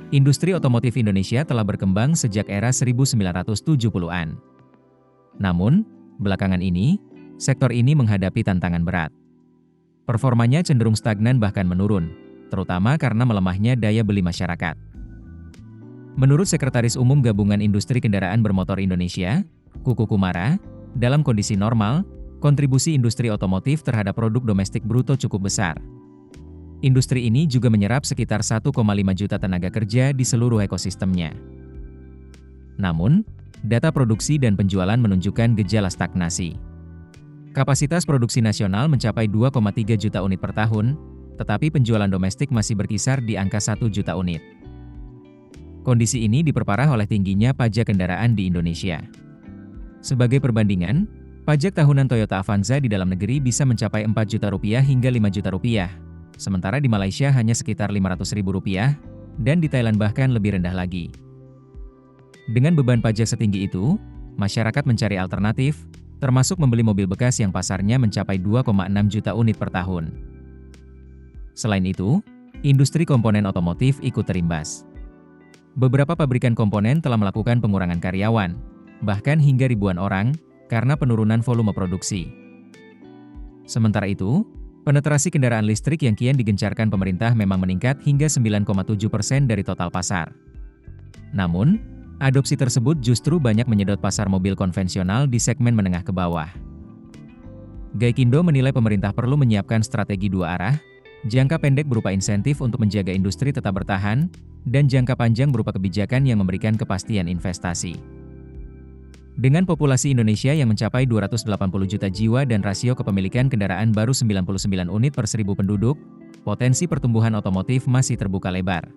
Industri otomotif Indonesia telah berkembang sejak era 1970-an. Namun, belakangan ini, sektor ini menghadapi tantangan berat. Performanya cenderung stagnan bahkan menurun, terutama karena melemahnya daya beli masyarakat. Menurut Sekretaris Umum Gabungan Industri Kendaraan Bermotor Indonesia, Kuku Kumara, dalam kondisi normal, kontribusi industri otomotif terhadap produk domestik bruto cukup besar. Industri ini juga menyerap sekitar 1,5 juta tenaga kerja di seluruh ekosistemnya. Namun, data produksi dan penjualan menunjukkan gejala stagnasi. Kapasitas produksi nasional mencapai 2,3 juta unit per tahun, tetapi penjualan domestik masih berkisar di angka 1 juta unit. Kondisi ini diperparah oleh tingginya pajak kendaraan di Indonesia. Sebagai perbandingan, pajak tahunan Toyota Avanza di dalam negeri bisa mencapai Rp4 juta hingga Rp5 juta, sementara di Malaysia hanya sekitar Rp500.000, dan di Thailand bahkan lebih rendah lagi. Dengan beban pajak setinggi itu, masyarakat mencari alternatif, termasuk membeli mobil bekas yang pasarnya mencapai 2,6 juta unit per tahun. Selain itu, industri komponen otomotif ikut terimbas. Beberapa pabrikan komponen telah melakukan pengurangan karyawan, bahkan hingga ribuan orang, karena penurunan volume produksi. Sementara itu, penetrasi kendaraan listrik yang kian digencarkan pemerintah memang meningkat hingga 9,7% dari total pasar. Namun, adopsi tersebut justru banyak menyedot pasar mobil konvensional di segmen menengah ke bawah. Gaikindo menilai pemerintah perlu menyiapkan strategi dua arah, jangka pendek berupa insentif untuk menjaga industri tetap bertahan, dan jangka panjang berupa kebijakan yang memberikan kepastian investasi. Dengan populasi Indonesia yang mencapai 280 juta jiwa dan rasio kepemilikan kendaraan baru 99 unit per 1000 penduduk, potensi pertumbuhan otomotif masih terbuka lebar.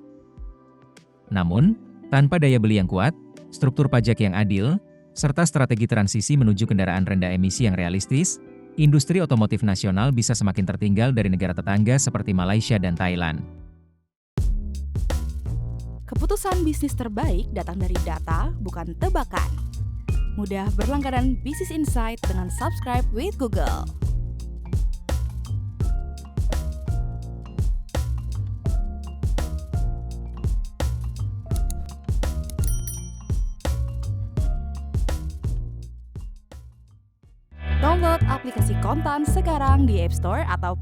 Namun, tanpa daya beli yang kuat, struktur pajak yang adil, serta strategi transisi menuju kendaraan rendah emisi yang realistis, industri otomotif nasional bisa semakin tertinggal dari negara tetangga seperti Malaysia dan Thailand. Keputusan bisnis terbaik datang dari data, bukan tebakan. Mudah berlangganan Business Insight dengan subscribe with Google. Download aplikasi Kontan sekarang di App Store atau